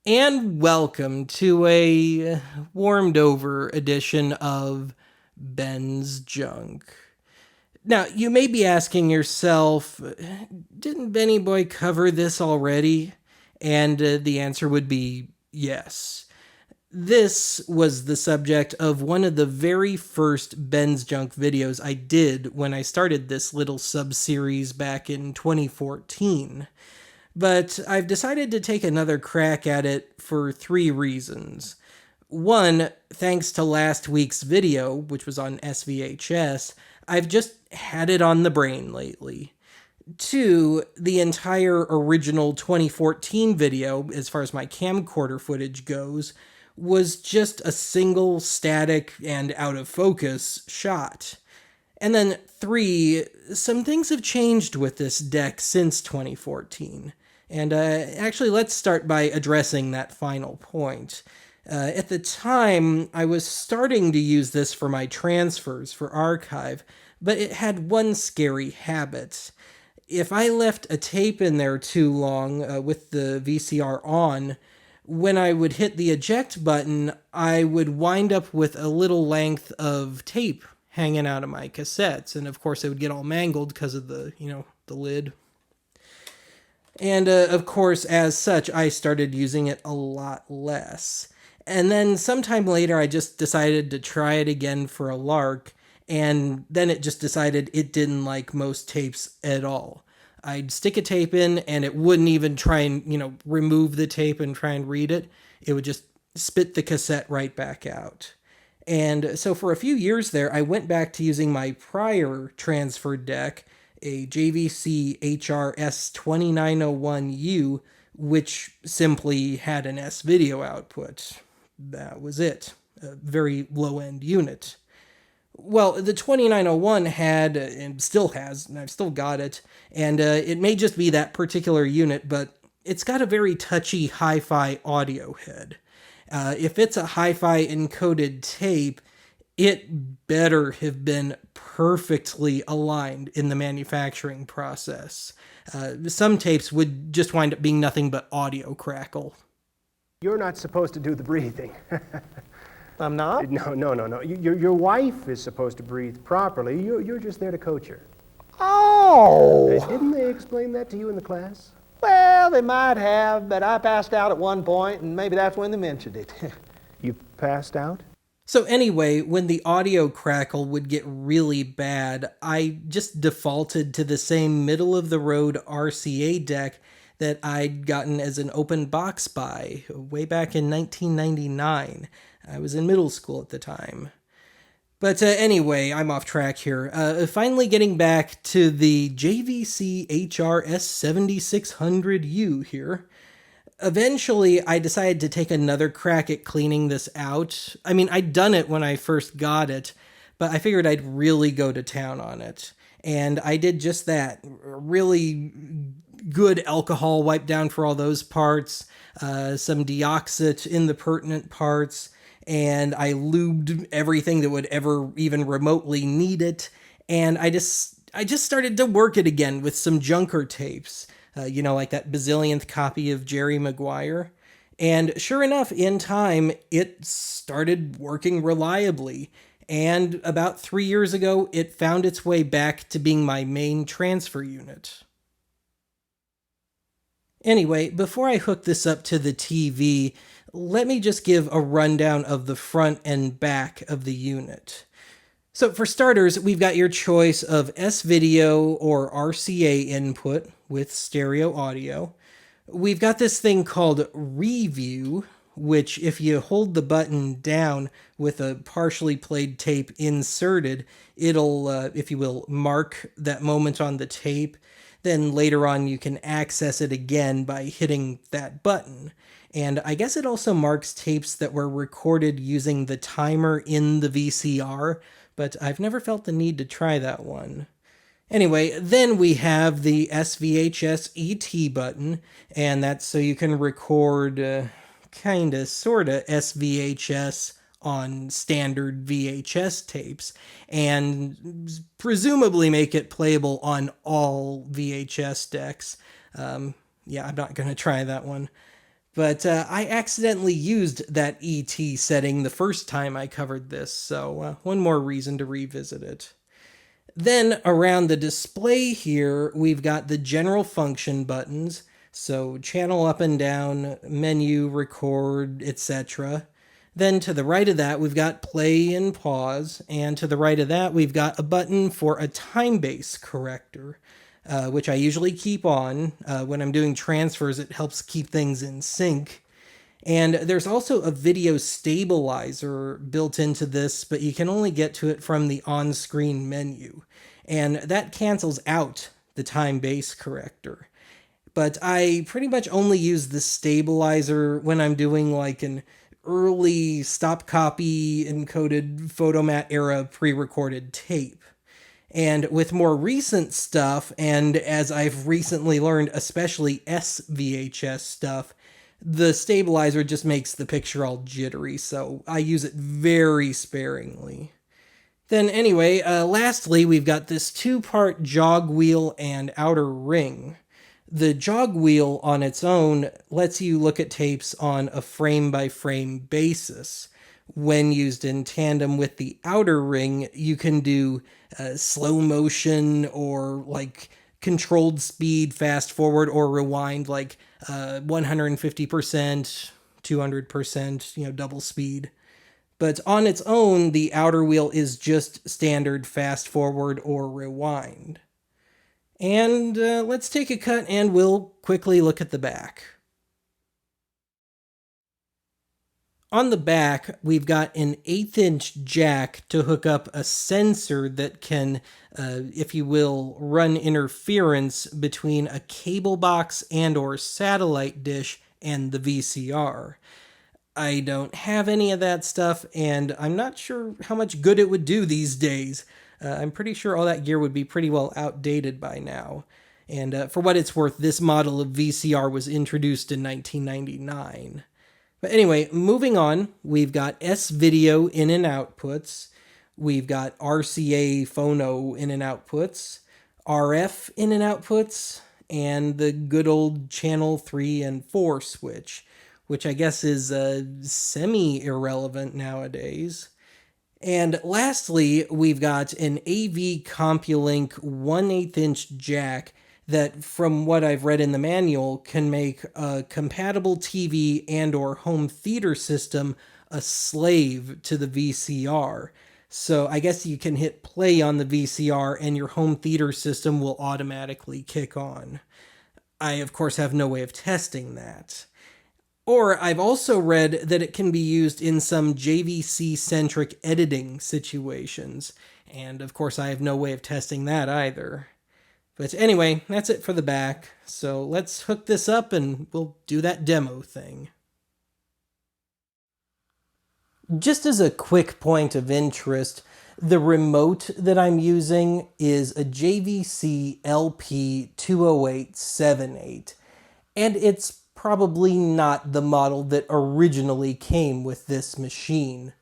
And welcome to a warmed over edition of Ben's Junk. Now, you may be asking yourself, didn't Benny Boy cover this already? And the answer would be yes. This was the subject of one of the very first Ben's Junk videos I did when I started this little sub-series back in 2014. But I've decided to take another crack at it for three reasons. One, thanks to last week's video, which was on S-VHS, I've just had it on the brain lately. Two, the entire original 2014 video, as far as my camcorder footage goes, was just a single static and out of focus shot. And then three, some things have changed with this deck since 2014. And actually, let's start by addressing that final point. At the time, I was starting to use this for my transfers for archive, but it had one scary habit. If I left a tape in there too long with the VCR on, when I would hit the eject button, I would wind up with a little length of tape hanging out of my cassettes. And of course, it would get all mangled because of the lid. And of course, as such, I started using it a lot less. And then sometime later, I just decided to try it again for a lark. And then it just decided it didn't like most tapes at all. I'd stick a tape in and it wouldn't even try and, remove the tape and try and read it. It would just spit the cassette right back out. And so for a few years there, I went back to using my prior transfer deck, a JVC HR-S7900U, which simply had an S-video output. That was it. A very low-end unit. Well, the 2901 had, and still has, and I've still got it, and it may just be that particular unit, but it's got a very touchy hi-fi audio head. If it's a hi-fi encoded tape, it better have been perfectly aligned in the manufacturing process. Some tapes would just wind up being nothing but audio crackle. You're not supposed to do the breathing. I'm not? No. Your wife is supposed to breathe properly. You're just there to coach her. Oh! Didn't they explain that to you in the class? Well, they might have, but I passed out at one point, and maybe that's when they mentioned it. You passed out? So anyway, when the audio crackle would get really bad, I just defaulted to the same middle-of-the-road RCA deck that I'd gotten as an open box buy way back in 1999. I was in middle school at the time. But anyway, I'm off track here. Finally getting back to the JVC HR-S7600U here. Eventually, I decided to take another crack at cleaning this out. I mean, I'd done it when I first got it, but I figured I'd really go to town on it. And I did just that. Really good alcohol wipe down for all those parts, some deoxit in the pertinent parts, and I lubed everything that would ever even remotely need it. And I just started to work it again with some junker tapes. Like that bazillionth copy of Jerry Maguire. And sure enough, in time, it started working reliably. And about 3 years ago, it found its way back to being my main transfer unit. Anyway, before I hook this up to the TV, let me just give a rundown of the front and back of the unit. So for starters, we've got your choice of S-video or RCA input with stereo audio. We've got this thing called Review, which if you hold the button down with a partially played tape inserted, it'll, if you will, mark that moment on the tape. Then later on you can access it again by hitting that button. And I guess it also marks tapes that were recorded using the timer in the VCR, but I've never felt the need to try that one. Anyway, then we have the S-VHS ET button, and that's so you can record sorta S-VHS on standard VHS tapes, and presumably make it playable on all VHS decks. I'm not going to try that one. But I accidentally used that ET setting the first time I covered this, so one more reason to revisit it. Then around the display here, we've got the general function buttons, so channel up and down, menu, record, etc. Then to the right of that, we've got play and pause, and to the right of that, we've got a button for a time base corrector, which I usually keep on. When I'm doing transfers, it helps keep things in sync. And there's also a video stabilizer built into this, but you can only get to it from the on-screen menu. And that cancels out the time base corrector. But I pretty much only use the stabilizer when I'm doing like an early stop copy encoded photomat era pre-recorded tape. And with more recent stuff, and as I've recently learned, especially S-VHS stuff, the stabilizer just makes the picture all jittery, so I use it very sparingly. Then anyway, lastly, we've got this two-part jog wheel and outer ring. The jog wheel on its own lets you look at tapes on a frame-by-frame basis. When used in tandem with the outer ring, you can do slow motion or like controlled speed, fast forward or rewind, like 150%, 200%, double speed. But on its own, the outer wheel is just standard fast forward or rewind. And let's take a cut and we'll quickly look at the back. On the back, we've got an 1/8" jack to hook up a sensor that can, if you will, run interference between a cable box and or satellite dish and the VCR. I don't have any of that stuff, and I'm not sure how much good it would do these days. I'm pretty sure all that gear would be pretty well outdated by now. And for what it's worth, this model of VCR was introduced in 1999. But anyway, moving on, we've got S-video in and outputs. We've got RCA phono in and outputs, RF in and outputs, and the good old channel 3 and 4 switch, which I guess is semi-irrelevant nowadays. And lastly, we've got an AV CompuLink 1/8" jack that, from what I've read in the manual, can make a compatible TV and or home theater system a slave to the VCR. So I guess you can hit play on the VCR and your home theater system will automatically kick on. I, of course, have no way of testing that. Or I've also read that it can be used in some JVC-centric editing situations. And of course, I have no way of testing that either. But anyway, that's it for the back. So let's hook this up and we'll do that demo thing. Just as a quick point of interest, the remote that I'm using is a JVC LP20878, and it's probably not the model that originally came with this machine.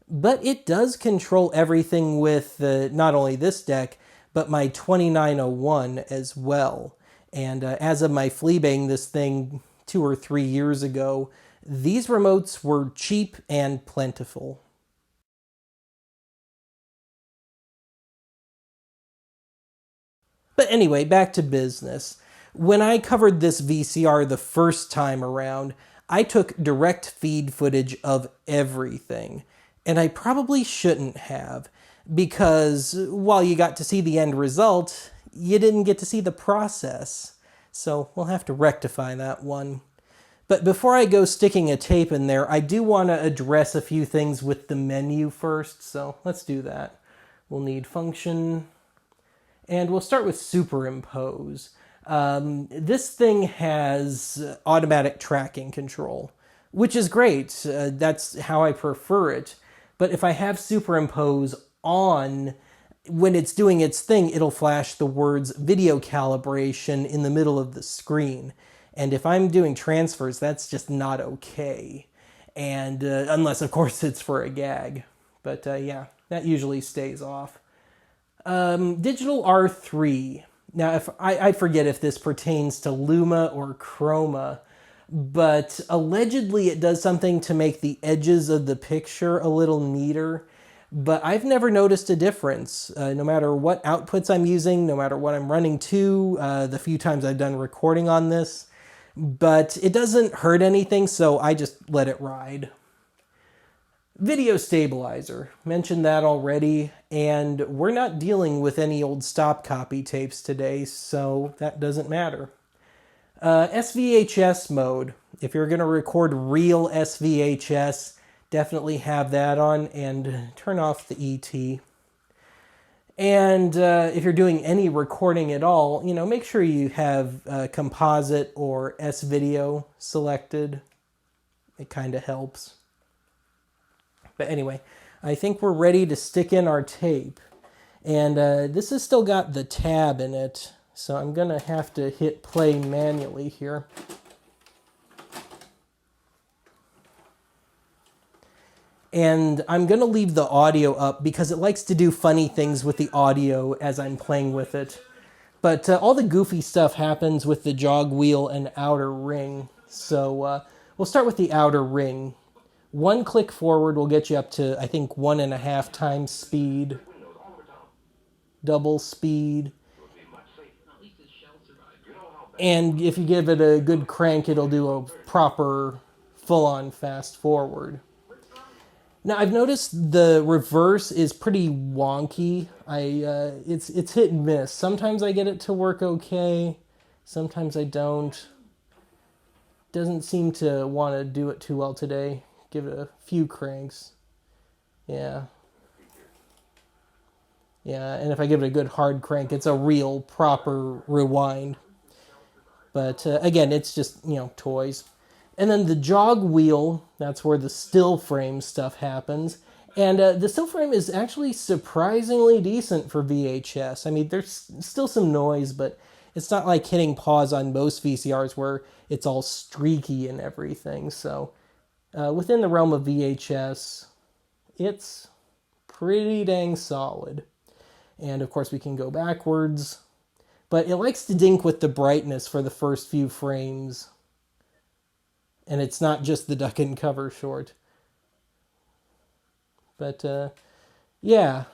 But it does control everything with not only this deck, but my 2901 as well. And as of my fleabang this thing 2 or 3 years ago, these remotes were cheap and plentiful. But anyway, back to business. When I covered this VCR the first time around, I took direct feed footage of everything. And I probably shouldn't have, because while you got to see the end result, you didn't get to see the process. So we'll have to rectify that one. But before I go sticking a tape in there, I do want to address a few things with the menu first, so let's do that. We'll need function, and we'll start with superimpose. This thing has automatic tracking control, which is great. That's how I prefer it. But if I have superimpose on, when it's doing its thing, it'll flash the words video calibration in the middle of the screen. And if I'm doing transfers, that's just not okay. And unless, of course, it's for a gag. But yeah, that usually stays off. Digital R3. Now, if I forget if this pertains to Luma or Chroma, but allegedly it does something to make the edges of the picture a little neater. But I've never noticed a difference, no matter what outputs I'm using, no matter what I'm running to, the few times I've done recording on this. But it doesn't hurt anything, so I just let it ride. Video stabilizer, mentioned that already, and we're not dealing with any old stop copy tapes today, so that doesn't matter. S-VHS mode, if you're going to record real S-VHS, definitely have that on and turn off the ET. And if you're doing any recording at all, make sure you have composite or S-video selected. It kind of helps. But anyway, I think we're ready to stick in our tape. And this has still got the tab in it, so I'm going to have to hit play manually here. And I'm going to leave the audio up because it likes to do funny things with the audio as I'm playing with it. But all the goofy stuff happens with the jog wheel and outer ring. So we'll start with the outer ring. One click forward will get you up to, I think, 1.5 times speed. Double speed. And if you give it a good crank, it'll do a proper full-on fast forward. Now, I've noticed the reverse is pretty wonky. It's hit and miss. Sometimes I get it to work okay. Sometimes I don't. Doesn't seem to want to do it too well today. Give it a few cranks. Yeah. Yeah, and if I give it a good hard crank, it's a real proper rewind. But again, it's just, toys. And then the jog wheel, that's where the still frame stuff happens. And the still frame is actually surprisingly decent for VHS. I mean, there's still some noise, but it's not like hitting pause on most VCRs where it's all streaky and everything. So within the realm of VHS, it's pretty dang solid. And of course we can go backwards. But it likes to dink with the brightness for the first few frames. And it's not just the duck and cover short. But yeah.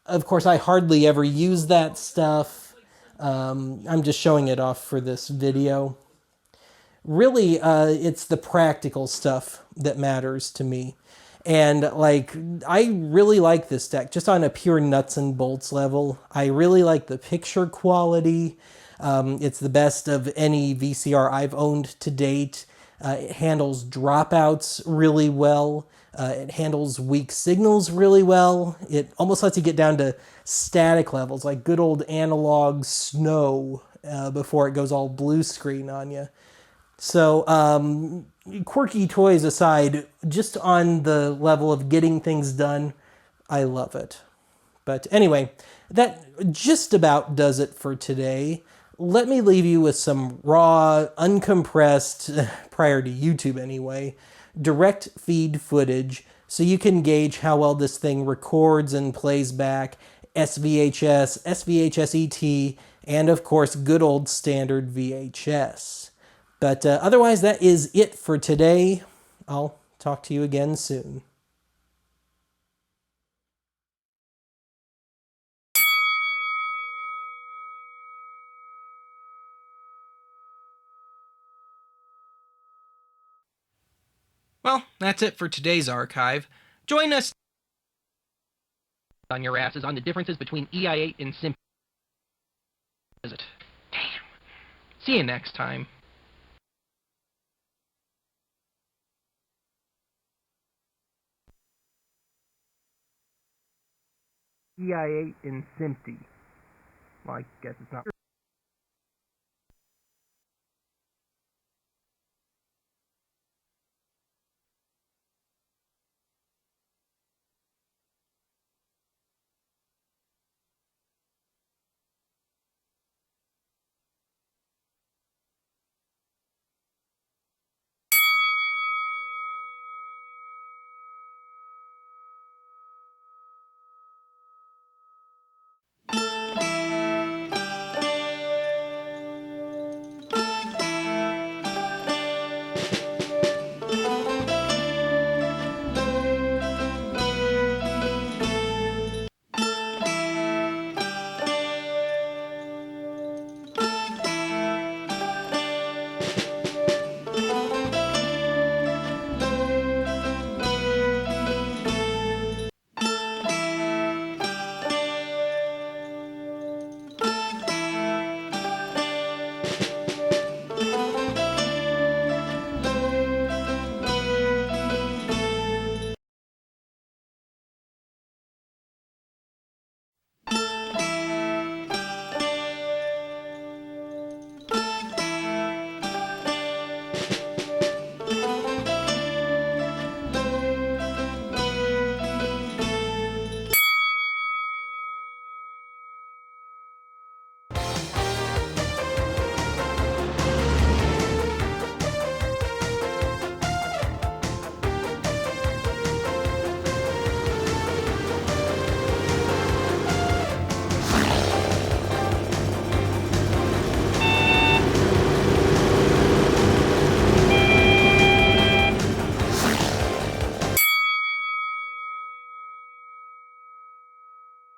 Of course I hardly ever use that stuff. I'm just showing it off for this video. Really, it's the practical stuff that matters to me. And I really like this deck, just on a pure nuts and bolts level. I really like the picture quality. It's the best of any VCR I've owned to date. It handles dropouts really well. It handles weak signals really well. It almost lets you get down to static levels, like good old analog snow, before it goes all blue screen on you. So, quirky toys aside, just on the level of getting things done, I love it. But anyway, that just about does it for today. Let me leave you with some raw, uncompressed, prior to YouTube anyway, direct feed footage so you can gauge how well this thing records and plays back S-VHS, S-VHS ET, and of course good old standard VHS. But otherwise, that is it for today. I'll talk to you again soon. Well, that's it for today's archive. Join us on your asses on the differences between EI8 and SIMP. Damn. See you next time. EI8 and SIMP. Well, I guess it's not.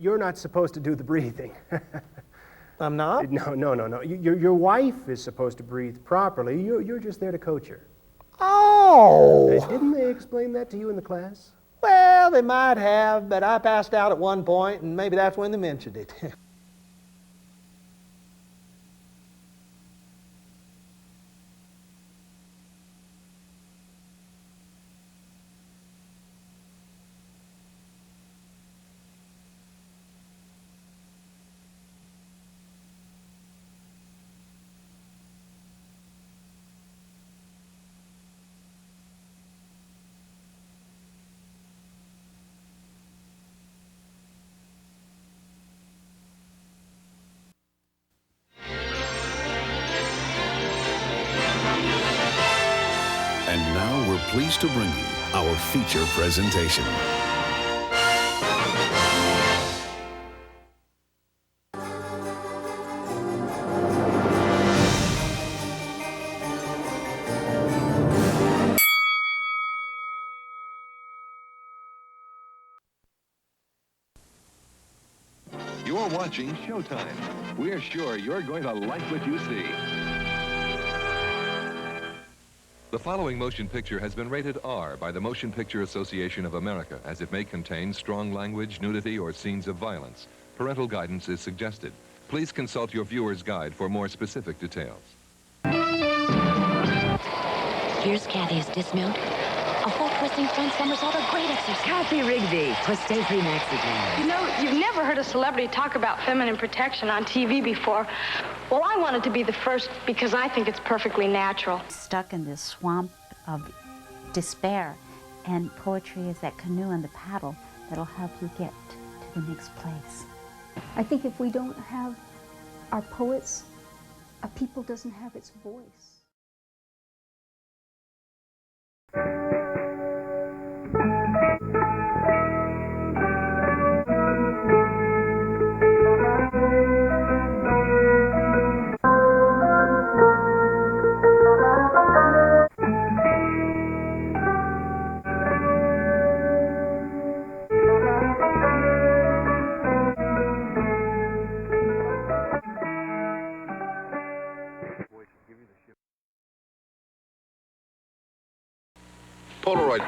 You're not supposed to do the breathing. I'm not? No. Your wife is supposed to breathe properly. You're just there to coach her. Oh! Didn't they explain that to you in the class? Well, they might have, but I passed out at one point, and maybe that's when they mentioned it. And now we're pleased to bring you our feature presentation. You're watching Showtime. We're sure you're going to like what you see. The following motion picture has been rated R by the Motion Picture Association of America, as it may contain strong language, nudity, or scenes of violence. Parental guidance is suggested. Please consult your viewer's guide for more specific details. Here's Kathy's dismount. A full twisting front somersault, a great exercise. Kathy Rigby, Twiste Free Mexican. You know, you've never heard a celebrity talk about feminine protection on TV before. Well, I wanted to be the first because I think it's perfectly natural. Stuck in this swamp of despair, and poetry is that canoe and the paddle that'll help you get to the next place. I think if we don't have our poets, a people doesn't have its voice. Polaroid.